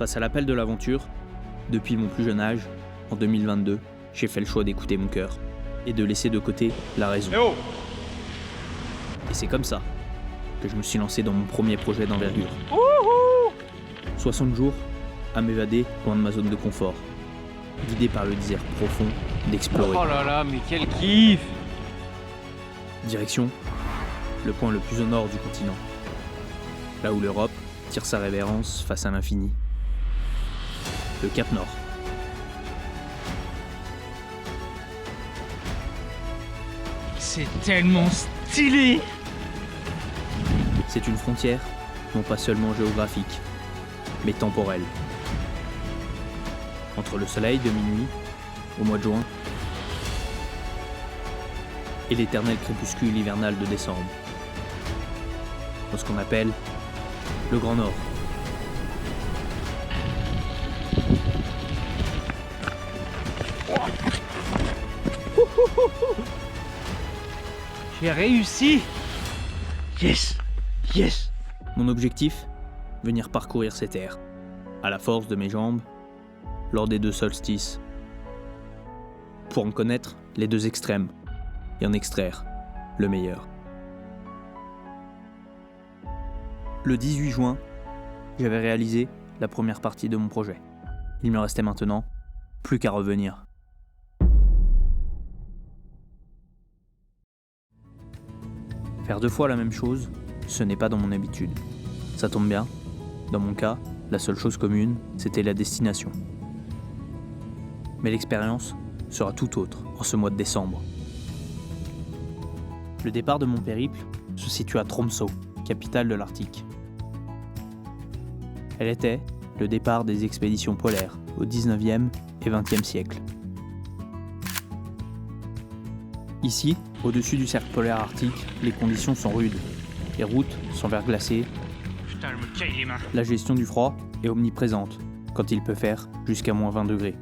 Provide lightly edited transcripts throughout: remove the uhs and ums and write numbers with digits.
Face à l'appel de l'aventure, depuis mon plus jeune âge, en 2022, j'ai fait le choix d'écouter mon cœur et de laisser de côté la raison. Et c'est comme ça que je me suis lancé dans mon premier projet d'envergure. 60 jours à m'évader loin de ma zone de confort, guidé par le désir profond d'explorer. Oh là là, mais quel kiff! Direction, le point le plus au nord du continent, là où l'Europe tire sa révérence face à l'infini. Le Cap Nord. C'est tellement stylé! C'est une frontière, non pas seulement géographique, mais temporelle. Entre le soleil de minuit, au mois de juin, et l'éternel crépuscule hivernal de décembre. Dans ce qu'on appelle le Grand Nord. J'ai réussi! Yes! Yes! Mon objectif, venir parcourir ces terres, à la force de mes jambes, lors des 2 solstices, pour en connaître les 2 extrêmes, et en extraire le meilleur. Le 18 juin, j'avais réalisé la première partie de mon projet. Il me restait maintenant plus qu'à revenir. Faire 2 fois la même chose, ce n'est pas dans mon habitude. Ça tombe bien, dans mon cas, la seule chose commune, c'était la destination. Mais l'expérience sera tout autre en ce mois de décembre. Le départ de mon périple se situe à Tromsø, capitale de l'Arctique. Elle était le départ des expéditions polaires au 19e et 20e siècle. Ici, au-dessus du cercle polaire arctique, les conditions sont rudes. Les routes sont verglacées. Putain, je me caille les mains. La gestion du froid est omniprésente, quand il peut faire jusqu'à moins 20 degrés.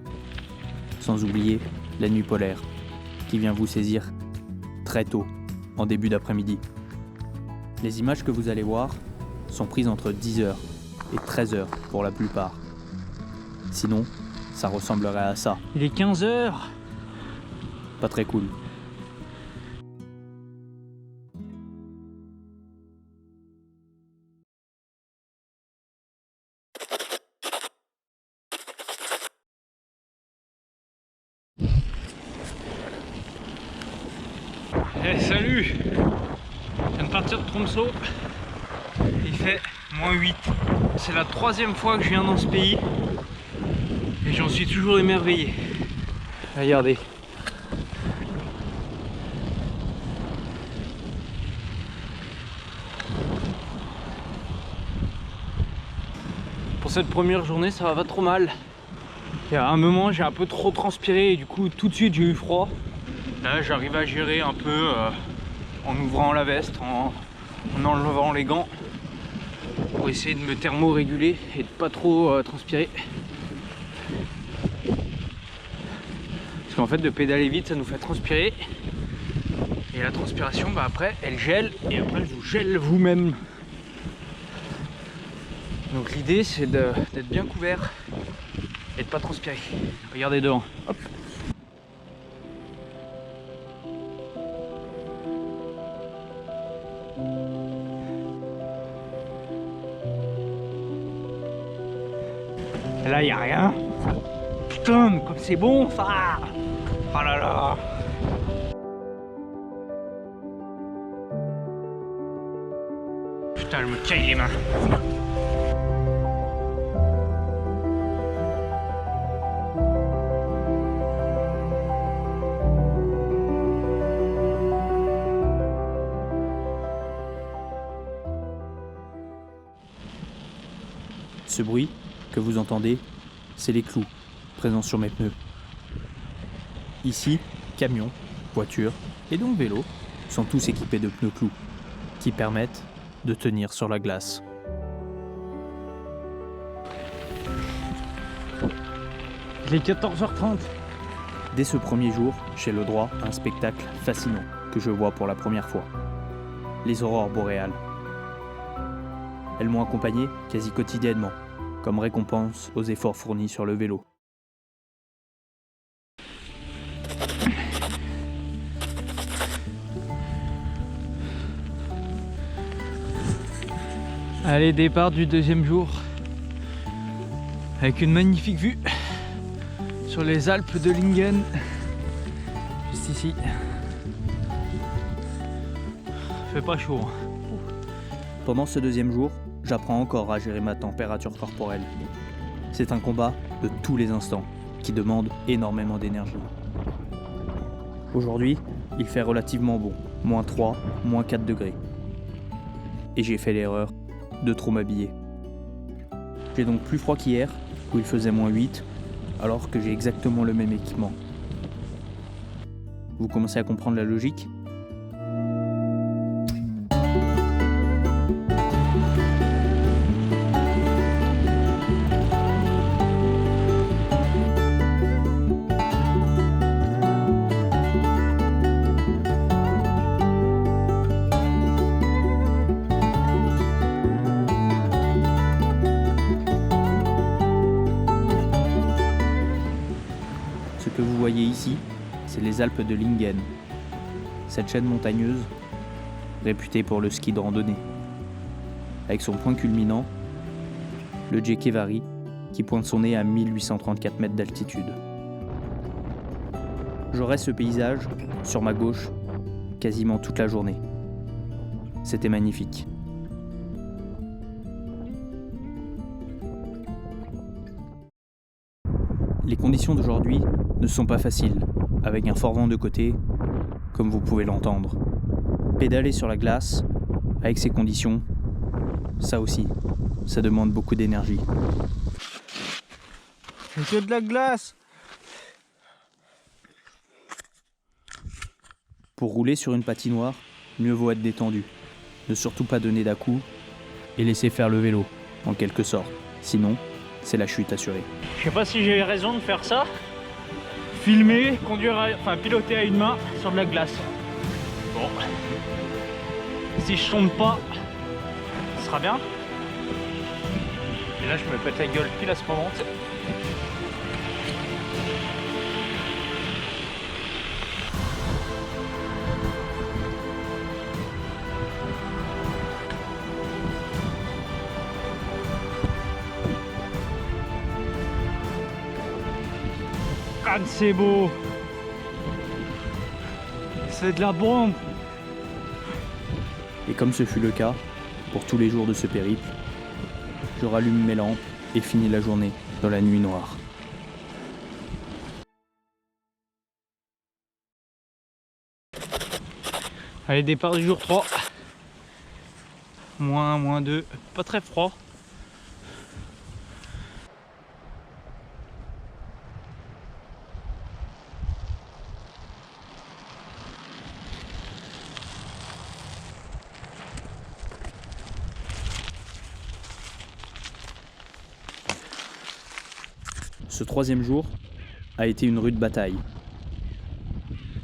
Sans oublier la nuit polaire, qui vient vous saisir très tôt, en début d'après-midi. Les images que vous allez voir sont prises entre 10h et 13h pour la plupart. Sinon, ça ressemblerait à ça. Il est 15h! Pas très cool. Eh salut! Je viens de partir de Tromsø. Il fait -8. C'est la 3e fois que je viens dans ce pays. Et j'en suis toujours émerveillé. Regardez. Pour cette première journée, ça va pas trop mal. Il y a un moment, j'ai un peu trop transpiré et du coup, tout de suite, j'ai eu froid. Là, j'arrive à gérer un peu en ouvrant la veste, en enlevant les gants pour essayer de me thermo-réguler et de pas trop transpirer. Parce qu'en fait, de pédaler vite, ça nous fait transpirer. Et la transpiration, bah après, elle gèle et après, elle vous gèle vous-même. Donc l'idée, c'est d'être bien couvert et de pas transpirer. Regardez devant. Hop. Et là, il n'y a rien. Putain, mais comme c'est bon, ça. Oh là là. Putain, je me caille les mains. Ce bruit que vous entendez, c'est les clous présents sur mes pneus. Ici, camions, voitures et donc vélos sont tous équipés de pneus clous qui permettent de tenir sur la glace. Il est 14h30. Dès ce premier jour, j'ai le droit à un spectacle fascinant que je vois pour la première fois. Les aurores boréales. Elles m'ont accompagné quasi quotidiennement, comme récompense aux efforts fournis sur le vélo. Allez, départ du deuxième jour avec une magnifique vue sur les Alpes de Lingen, juste ici. Fait pas chaud, hein. Pendant ce deuxième jour, j'apprends encore à gérer ma température corporelle. C'est un combat de tous les instants qui demande énormément d'énergie. Aujourd'hui, il fait relativement bon, -3, -4 degrés. Et j'ai fait l'erreur de trop m'habiller. J'ai donc plus froid qu'hier, où il faisait -8, alors que j'ai exactement le même équipement. Vous commencez à comprendre la logique ? Ce que vous voyez ici, c'est les Alpes de Lingen. Cette chaîne montagneuse, réputée pour le ski de randonnée. Avec son point culminant, le Djékévari, qui pointe son nez à 1834 mètres d'altitude. J'aurai ce paysage, sur ma gauche, quasiment toute la journée. C'était magnifique. Les conditions d'aujourd'hui ne sont pas faciles, avec un fort vent de côté, comme vous pouvez l'entendre. Pédaler sur la glace, avec ces conditions, ça aussi, ça demande beaucoup d'énergie. C'est que de la glace. Pour rouler sur une patinoire, mieux vaut être détendu. Ne surtout pas donner d'à-coups et laisser faire le vélo, en quelque sorte. Sinon, c'est la chute assurée. Je sais pas si j'ai raison de faire ça. Filmer, piloter à une main sur de la glace. Bon. Si je tombe pas, ce sera bien. Et là, je me pète la gueule pile à ce moment. Ah, c'est beau. C'est de la bombe. Et comme ce fut le cas pour tous les jours de ce périple, je rallume mes lampes et finis la journée dans la nuit noire. Allez, départ du jour 3. -2, pas très froid. Ce troisième jour a été une rude bataille.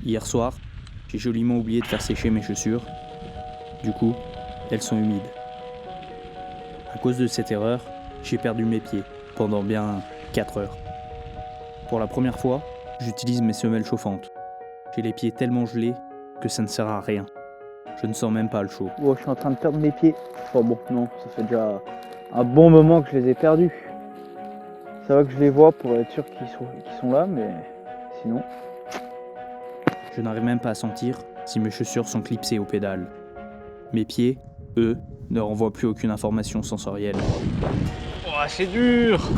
Hier soir, j'ai joliment oublié de faire sécher mes chaussures. Du coup, elles sont humides. À cause de cette erreur, j'ai perdu mes pieds pendant bien 4 heures. Pour la première fois, j'utilise mes semelles chauffantes. J'ai les pieds tellement gelés que ça ne sert à rien. Je ne sens même pas le chaud. Bon, je suis en train de perdre mes pieds. Enfin bon, non, ça fait déjà un bon moment que je les ai perdus. Ça va que je les vois pour être sûr qu'ils sont là, mais sinon... Je n'arrive même pas à sentir si mes chaussures sont clipsées aux pédales. Mes pieds, eux, ne renvoient plus aucune information sensorielle. Oh, c'est dur.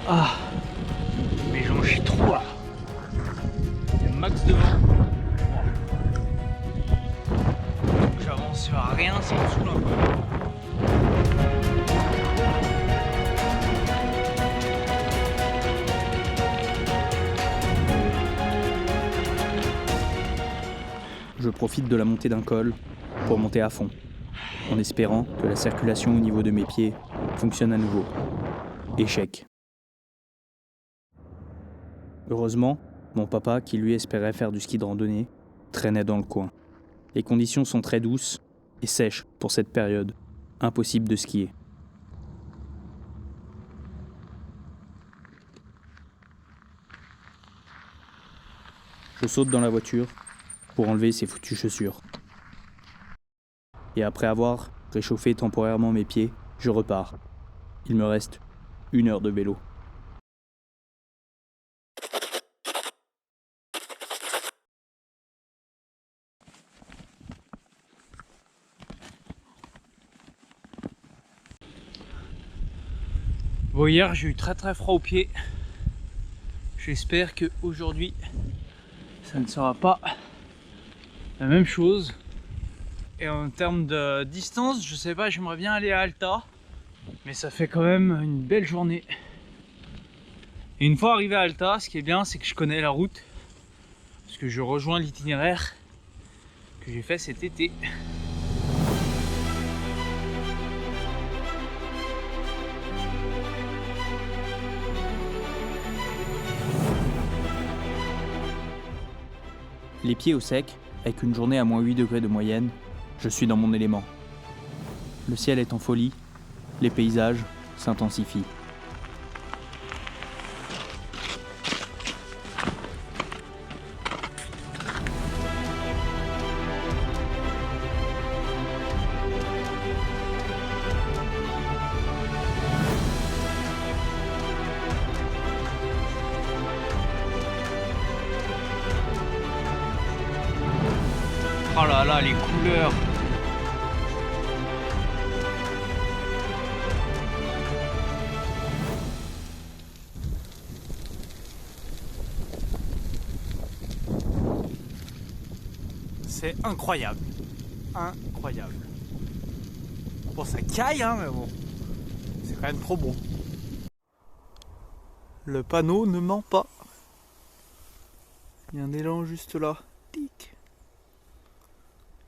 Ah, mes jambes chient trop là. Il y a max de vent. J'avance vers rien, ça me saoule un peu. Je profite de la montée d'un col pour monter à fond, en espérant que la circulation au niveau de mes pieds fonctionne à nouveau. Échec. Heureusement, mon papa, qui lui espérait faire du ski de randonnée, traînait dans le coin. Les conditions sont très douces et sèches pour cette période. Impossible de skier. Je saute dans la voiture pour enlever ces foutues chaussures. Et après avoir réchauffé temporairement mes pieds, je repars. Il me reste 1 heure de vélo. Bon, hier j'ai eu très froid aux pieds. J'espère que aujourd'hui ça ne sera pas la même chose. Et en termes de distance, je sais pas, j'aimerais bien aller à Alta, mais ça fait quand même une belle journée. Et une fois arrivé à Alta, ce qui est bien, c'est que je connais la route, parce que je rejoins l'itinéraire que j'ai fait cet été. Les pieds au sec, avec une journée à moins 8 degrés de moyenne, je suis dans mon élément. Le ciel est en folie, les paysages s'intensifient. Oh là là, les couleurs! C'est incroyable, incroyable. Bon, ça caille, hein, mais bon, c'est quand même trop beau. Le panneau ne ment pas. Il y a un élan juste là. Tic.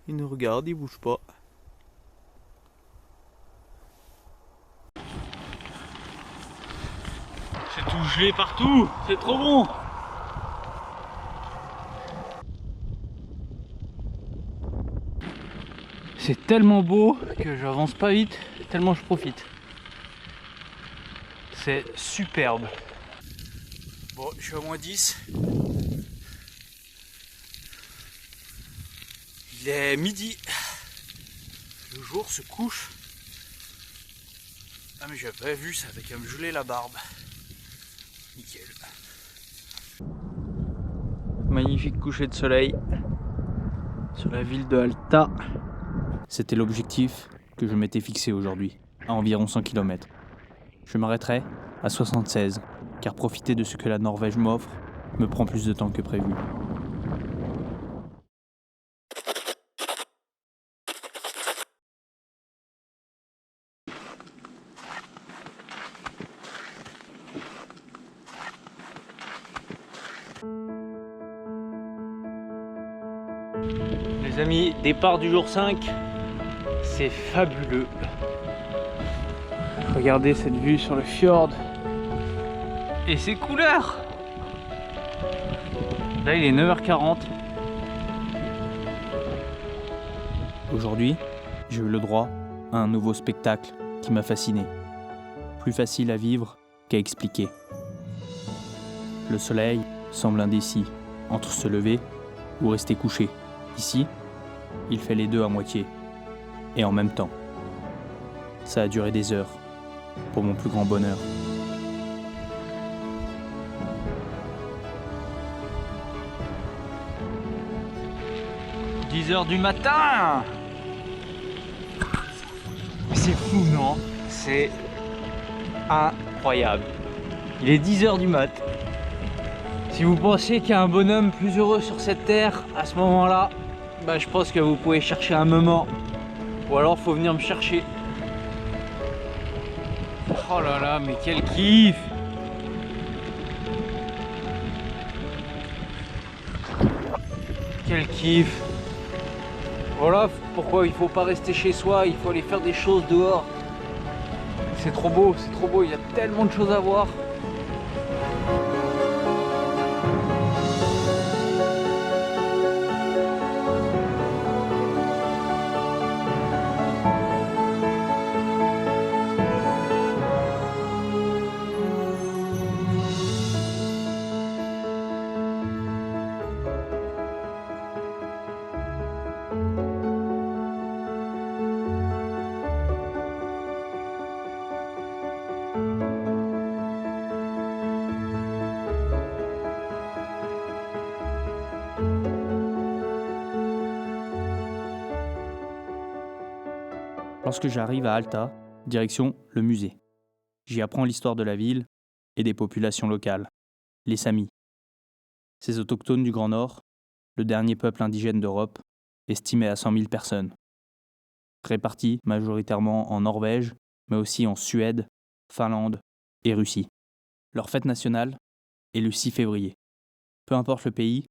Il nous regarde, il bouge pas. C'est tout gelé partout, c'est trop bon. C'est tellement beau que j'avance pas vite, tellement je profite. C'est superbe. Bon, je suis à moins 10. Il est midi. Le jour se couche. Ah mais j'avais pas vu, ça avait qu'à me geler la barbe. Nickel. Magnifique coucher de soleil sur la ville de Alta. C'était l'objectif que je m'étais fixé aujourd'hui, à environ 100 km. Je m'arrêterai à 76, car profiter de ce que la Norvège m'offre me prend plus de temps que prévu. Les amis, départ du jour 5, c'est fabuleux. Regardez cette vue sur le fjord et ces couleurs. Là il est 9h40. Aujourd'hui, j'ai eu le droit à un nouveau spectacle qui m'a fasciné. Plus facile à vivre qu'à expliquer. Le soleil semble indécis entre se lever ou rester couché. Ici, il fait les deux à moitié et en même temps. Ça a duré des heures, pour mon plus grand bonheur. « 10h du matin !» C'est fou, non? C'est incroyable. Il est 10h du mat. Si vous pensez qu'il y a un bonhomme plus heureux sur cette terre, à ce moment-là, bah, je pense que vous pouvez chercher un moment. Ou alors faut venir me chercher. Oh là là, mais quel kiff! Quel kiff! Voilà pourquoi il faut pas rester chez soi, il faut aller faire des choses dehors. C'est trop beau, il y a tellement de choses à voir. Lorsque j'arrive à Alta, direction le musée. J'y apprends l'histoire de la ville et des populations locales, les Samis. Ces autochtones du Grand Nord, le dernier peuple indigène d'Europe, estimé à 100 000 personnes. Répartis majoritairement en Norvège, mais aussi en Suède, Finlande et Russie. Leur fête nationale est le 6 février. Peu importe le pays,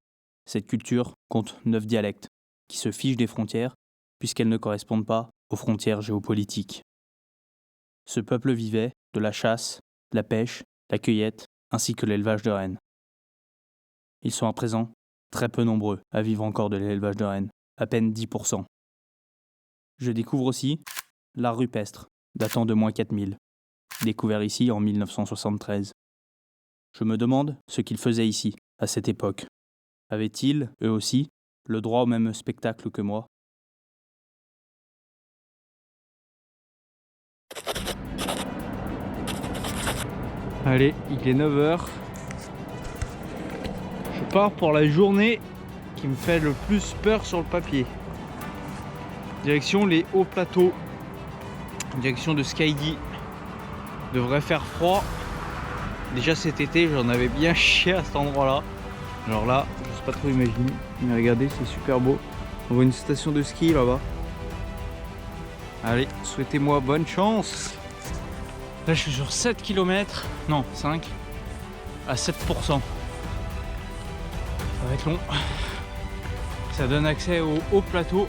cette culture compte 9 dialectes, qui se fichent des frontières, puisqu'elles ne correspondent pas aux frontières géopolitiques. Ce peuple vivait de la chasse, la pêche, la cueillette, ainsi que l'élevage de rennes. Ils sont à présent très peu nombreux à vivre encore de l'élevage de rennes, à peine 10%. Je découvre aussi l'art rupestre, datant de moins 4000, découvert ici en 1973. Je me demande ce qu'ils faisaient ici, à cette époque. Avaient-ils, eux aussi, le droit au même spectacle que moi ? Allez, il est 9h. Je pars pour la journée qui me fait le plus peur sur le papier. Direction les hauts plateaux. Direction de Skadi. Devrait faire froid. Déjà cet été, j'en avais bien chié à cet endroit-là. Alors là, je sais pas trop imaginer. Mais regardez, c'est super beau. On voit une station de ski là-bas. Allez, souhaitez-moi bonne chance. Là, je suis sur 7 km. Non, 5. À 7%. Ça va être long. Ça donne accès au haut plateau.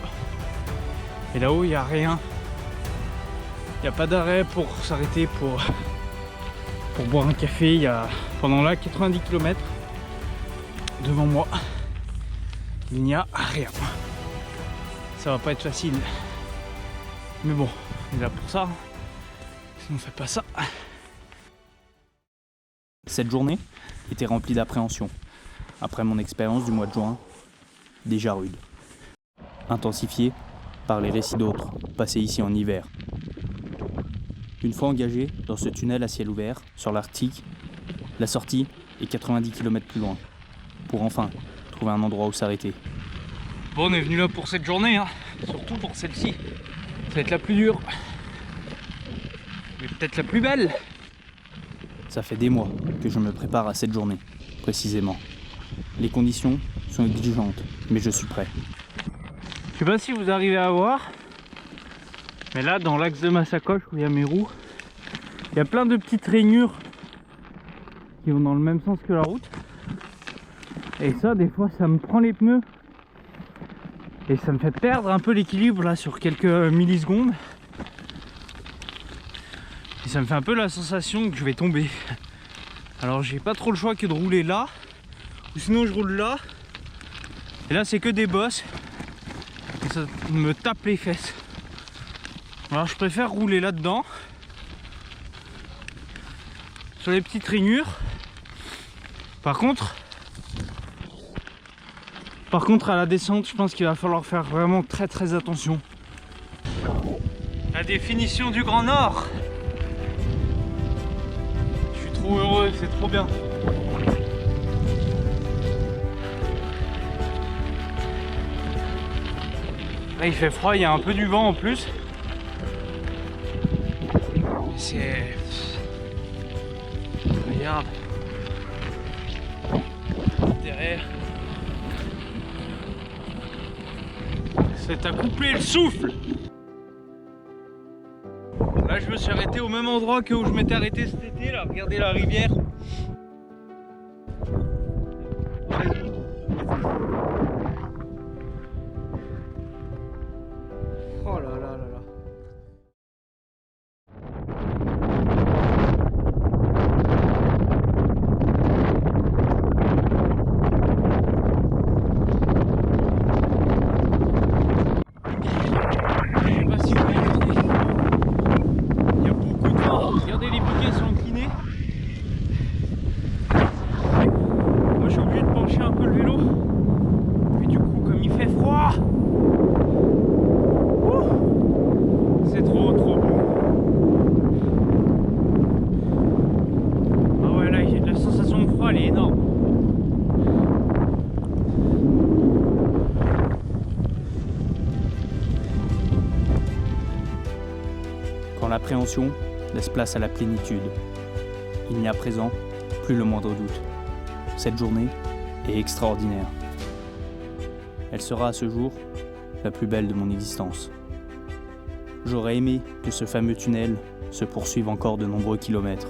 Et là-haut, il n'y a rien. Il n'y a pas d'arrêt pour s'arrêter pour boire un café. Il y a pendant là 90 km devant moi. Il n'y a rien. Ça va pas être facile. Mais bon, on est là pour ça. Sinon on fait pas ça. Cette journée était remplie d'appréhension, après mon expérience du mois de juin, déjà rude. Intensifiée par les récits d'autres, passés ici en hiver. Une fois engagé dans ce tunnel à ciel ouvert, sur l'Arctique, la sortie est 90 km plus loin, pour enfin trouver un endroit où s'arrêter. Bon, on est venu là pour cette journée, hein. Surtout pour celle-ci. Ça va être la plus dure. Mais peut-être la plus belle. Ça fait des mois que je me prépare à cette journée, précisément. Les conditions sont exigeantes, mais je suis prêt. Je sais pas si vous arrivez à voir, mais là, dans l'axe de ma sacoche où il y a mes roues, il y a plein de petites rainures qui vont dans le même sens que la route. Et ça, des fois, ça me prend les pneus. Et ça me fait perdre un peu l'équilibre là sur quelques millisecondes. Et ça me fait un peu la sensation que je vais tomber. Alors j'ai pas trop le choix que de rouler là. Ou sinon je roule là. Et là c'est que des bosses. Et ça me tape les fesses. Alors je préfère rouler là-dedans. Sur les petites rainures. Par contre à la descente, je pense qu'il va falloir faire vraiment très attention. La définition du Grand Nord. Je suis trop heureux, c'est trop bien. Là il fait froid, il y a un peu du vent en plus. C'est... Regarde. Derrière. C'est à couper le souffle. Là je me suis arrêté au même endroit que où je m'étais arrêté cet été là, regardez la rivière. Oh là là là là. L'appréhension laisse place à la plénitude. Il n'y a à présent plus le moindre doute. Cette journée est extraordinaire. Elle sera à ce jour la plus belle de mon existence. J'aurais aimé que ce fameux tunnel se poursuive encore de nombreux kilomètres.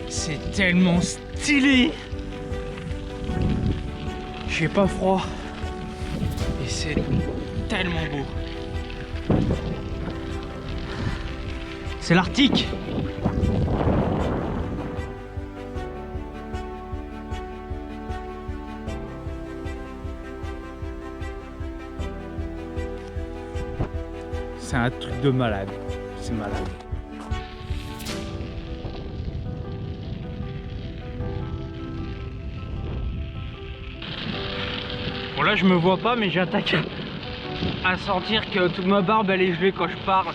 C'est tellement stylé. J'ai pas froid. Et c'est tellement beau. C'est l'Arctique. C'est un truc de malade. C'est malade. Bon là je me vois pas mais j'attaque à sentir que toute ma barbe elle est gelée quand je parle.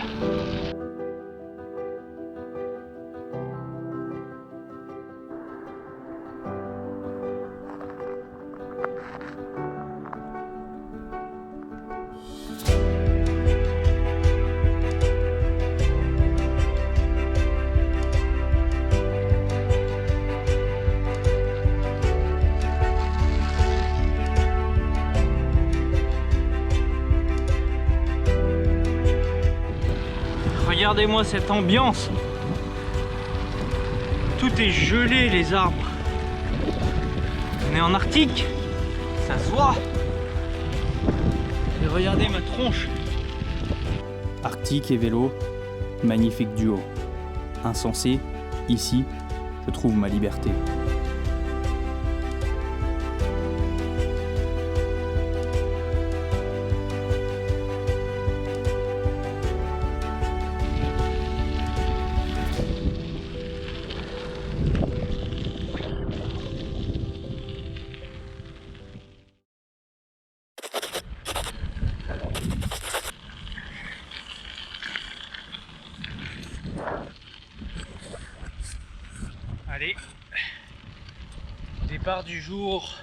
Regardez-moi cette ambiance. Tout est gelé, les arbres. On est en Arctique, ça se voit. Et regardez ma tronche. Arctique et vélo, magnifique duo. Insensé, ici, je trouve ma liberté. Allez, départ du jour,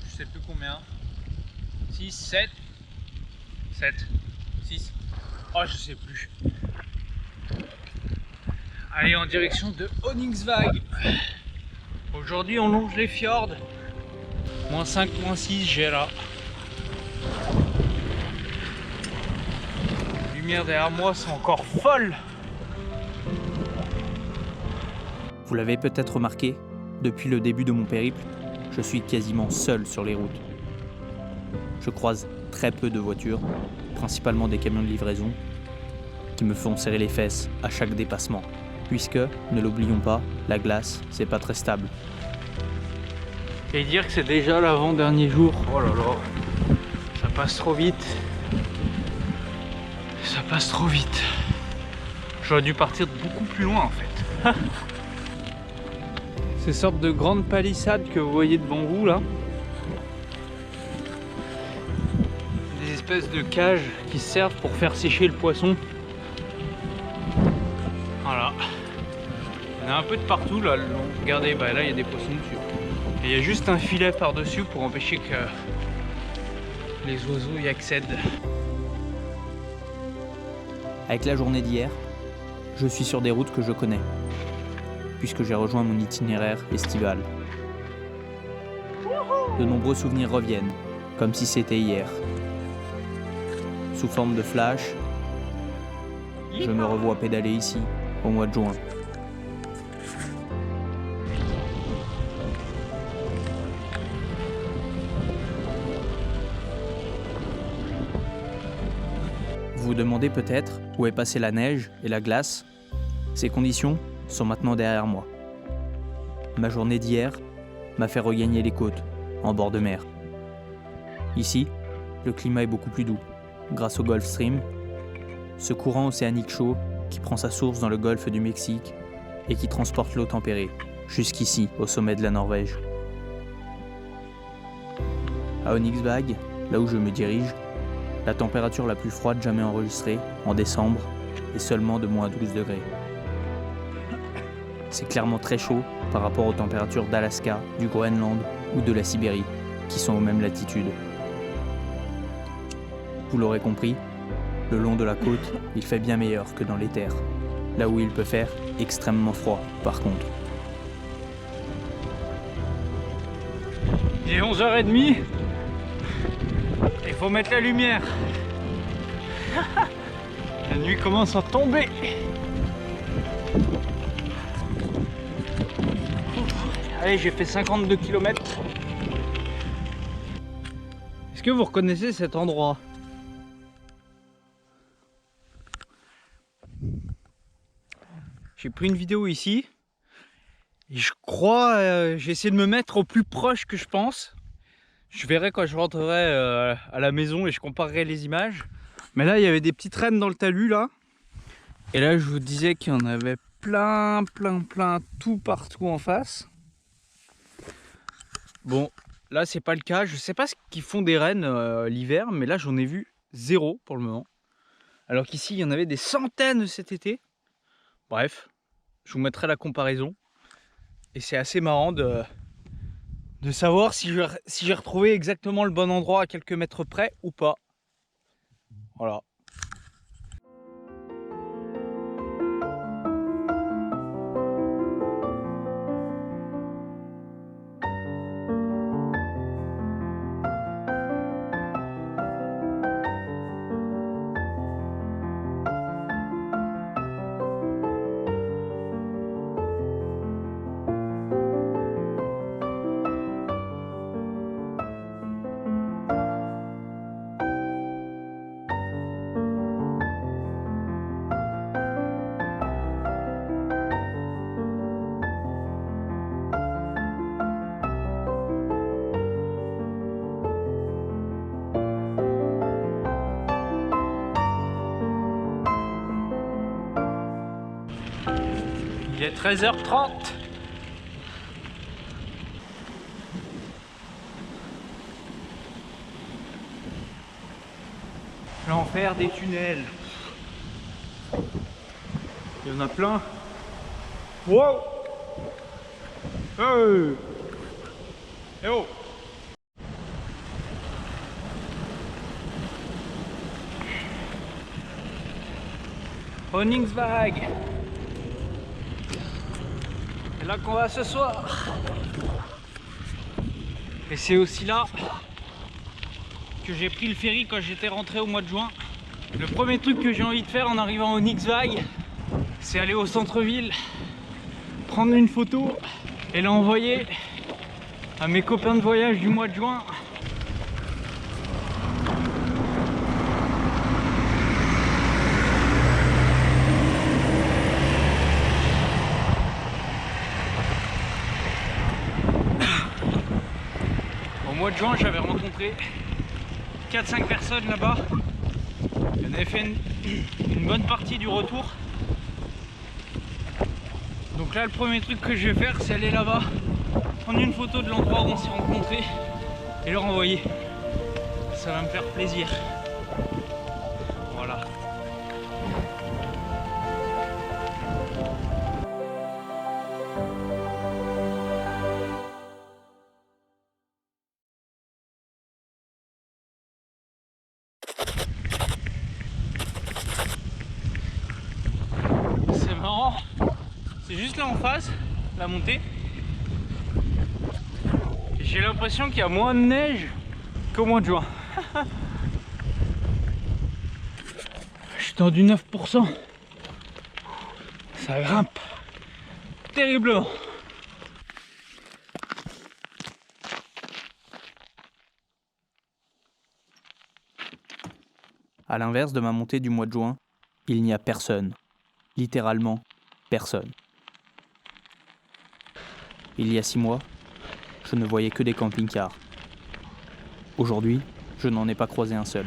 je sais plus combien, 6, 7, 6, oh je sais plus. Allez, en direction de Honningsvåg. Aujourd'hui on longe les fjords, -5, -6, j'ai là. Les lumières derrière moi sont encore folles. Vous l'avez peut-être remarqué, depuis le début de mon périple, je suis quasiment seul sur les routes. Je croise très peu de voitures, principalement des camions de livraison, qui me font serrer les fesses à chaque dépassement. Puisque, ne l'oublions pas, la glace, c'est pas très stable. Et dire que c'est déjà l'avant-dernier jour, oh là là, ça passe trop vite. Ça passe trop vite. J'aurais dû partir beaucoup plus loin en fait. Ces sortes de grandes palissades que vous voyez devant vous là, des espèces de cages qui servent pour faire sécher le poisson. Voilà. Il y en a un peu de partout là. Regardez, bah là il y a des poissons dessus. Et il y a juste un filet par-dessus pour empêcher que les oiseaux y accèdent. Avec la journée d'hier, je suis sur des routes que je connais, puisque j'ai rejoint mon itinéraire estival. De nombreux souvenirs reviennent, comme si c'était hier. Sous forme de flash, je me revois pédaler ici, au mois de juin. Vous vous demandez peut-être où est passée la neige et la glace. Ces conditions sont maintenant derrière moi. Ma journée d'hier m'a fait regagner les côtes, en bord de mer. Ici, le climat est beaucoup plus doux, grâce au Gulf Stream, ce courant océanique chaud qui prend sa source dans le golfe du Mexique et qui transporte l'eau tempérée jusqu'ici, au sommet de la Norvège. À Honningsvåg, là où je me dirige, la température la plus froide jamais enregistrée, en décembre, est seulement de -12 degrés. c'est clairement très chaud par rapport aux températures d'Alaska, du Groenland ou de la Sibérie, qui sont aux mêmes latitudes. Vous l'aurez compris, le long de la côte, il fait bien meilleur que dans les terres, là où il peut faire extrêmement froid par contre. Il est 11h30. Il faut mettre la lumière. La nuit commence à tomber. Allez, j'ai fait 52 km. Est-ce que vous reconnaissez cet endroit? J'ai pris une vidéo ici. Et je crois, j'ai essayé de me mettre au plus proche que je pense. Je verrai quand je rentrerai à la maison et je comparerai les images. Mais là, il y avait des petites rennes dans le talus là. Et là, je vous disais qu'il y en avait plein, tout partout en face. Bon, là, c'est pas le cas. Je sais pas ce qu'ils font des rennes l'hiver, mais là, j'en ai vu 0 pour le moment. Alors qu'ici, il y en avait des centaines cet été. Bref, je vous mettrai la comparaison. Et c'est assez marrant de savoir si j'ai retrouvé exactement le bon endroit à quelques mètres près ou pas. Voilà. Il est 13h30. L'enfer des tunnels. Il y en a plein. Wow. Hey. Eh oh. Honningsvåg. C'est là qu'on va ce soir. Et c'est aussi là que j'ai pris le ferry quand j'étais rentré au mois de juin. Le premier truc que j'ai envie de faire en arrivant au Honningsvåg, c'est aller au centre-ville, prendre une photo et l'envoyer à mes copains de voyage du mois de juin. Au mois de juin, j'avais rencontré 4-5 personnes là-bas. On avait fait une bonne partie du retour. Donc là, le premier truc que je vais faire, c'est aller là-bas, prendre une photo de l'endroit où on s'est rencontrés et leur envoyer. Ça va me faire plaisir. Voilà. C'est marrant. C'est juste là en face, la montée. J'ai l'impression qu'il y a moins de neige qu'au mois de juin. Je suis dans du 9%. Ça grimpe terriblement. À l'inverse de ma montée du mois de juin, il n'y a personne. Littéralement personne. Il y a 6 mois, je ne voyais que des camping-cars. Aujourd'hui, je n'en ai pas croisé un seul.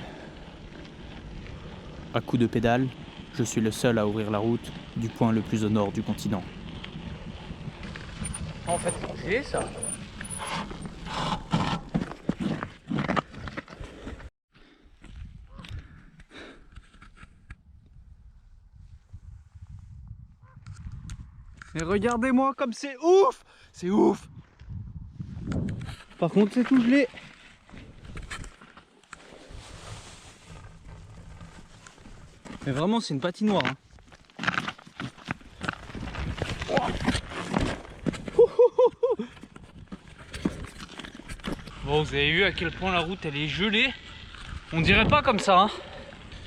À coups de pédale, je suis le seul à ouvrir la route du point le plus au nord du continent. En fait, c'est ça. Mais regardez-moi comme c'est ouf! C'est ouf! Par contre, c'est tout gelé. Mais vraiment, c'est une patinoire. Hein. Bon, vous avez vu à quel point la route elle est gelée. On dirait pas comme ça. Hein.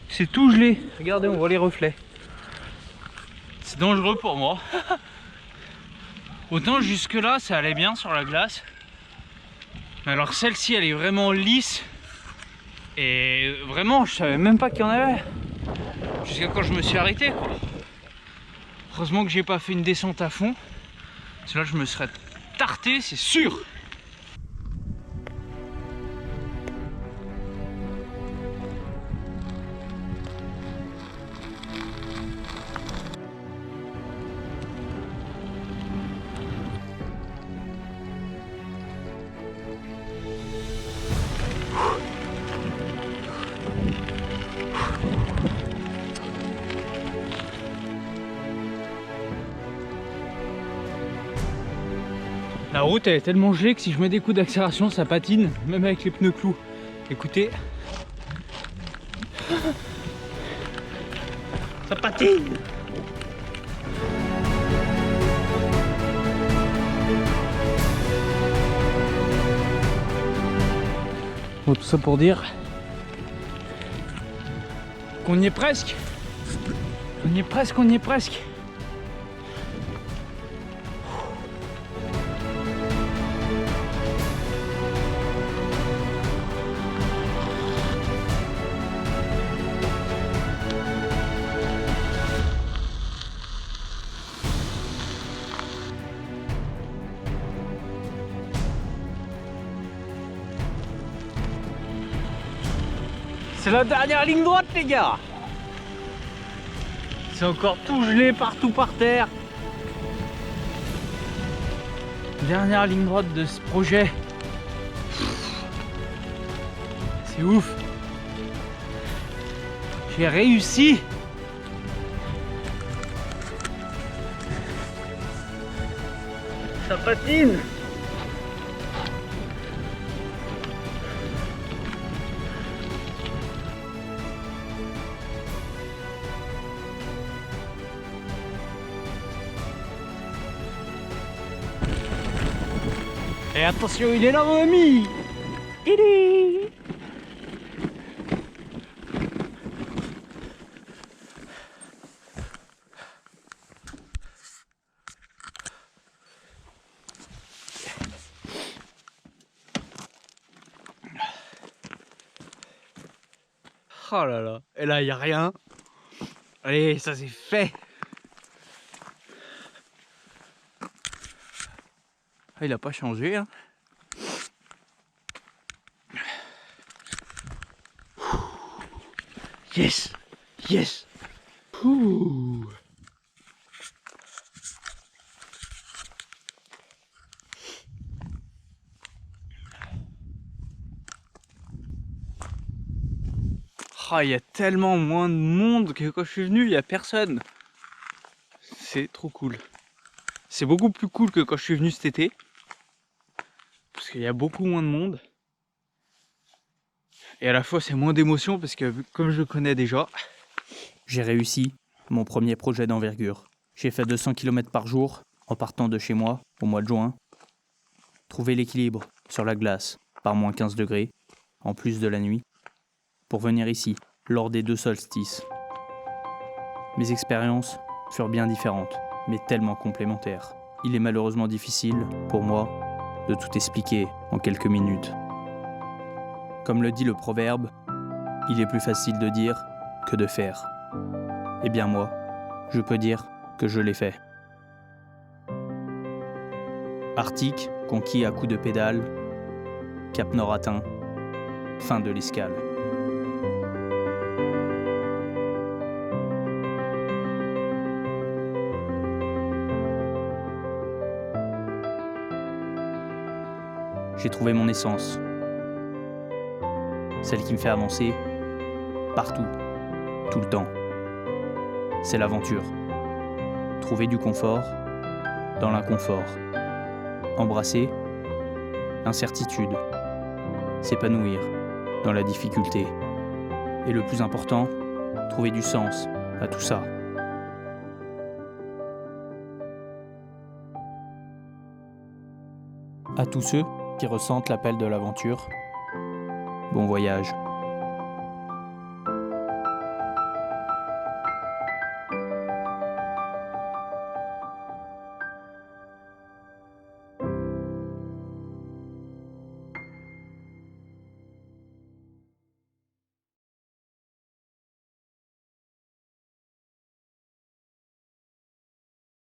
C'est tout gelé. Regardez, on voit les reflets. C'est dangereux pour moi. Autant jusque là ça allait bien sur la glace. Mais alors celle-ci elle est vraiment lisse. Et vraiment je savais même pas qu'il y en avait. Jusqu'à quand je me suis arrêté quoi. Heureusement que j'ai pas fait une descente à fond. Parce que là je me serais tarté, c'est sûr. La route elle est tellement gelée que si je mets des coups d'accélération ça patine, même avec les pneus clous. Écoutez. Ça patine. Bon, tout ça pour dire qu'on y est presque. On y est presque, on y est presque. C'est la dernière ligne droite les gars. C'est encore tout gelé partout par terre. Dernière ligne droite de ce projet. C'est ouf. J'ai réussi. Ça patine. Et attention, il est là mon ami. Il est... Oh là là, et là il n'y a rien. Allez, ça c'est fait. Ah, il a pas changé. Hein. Yes, yes. Ouh. Ah, il y a tellement moins de monde que quand je suis venu, il n'y a personne. C'est trop cool. C'est beaucoup plus cool que quand je suis venu cet été. Parce qu'il y a beaucoup moins de monde. Et à la fois, c'est moins d'émotion parce que comme je le connais déjà. J'ai réussi mon premier projet d'envergure. J'ai fait 200 km par jour en partant de chez moi au mois de juin. Trouver l'équilibre sur la glace par moins 15 degrés, en plus de la nuit, pour venir ici lors des 2 solstices. Mes expériences furent bien différentes, mais tellement complémentaires. Il est malheureusement difficile, pour moi, de tout expliquer en quelques minutes. Comme le dit le proverbe, il est plus facile de dire que de faire. Eh bien moi, je peux dire que je l'ai fait. Arctique, conquis à coups de pédale, Cap Nord atteint, fin de l'escale. J'ai trouvé mon essence, celle qui me fait avancer partout, tout le temps. C'est l'aventure. Trouver du confort dans l'inconfort. Embrasser l'incertitude. S'épanouir dans la difficulté. Et le plus important, trouver du sens à tout ça. À tous ceux qui ressentent l'appel de l'aventure, bon voyage.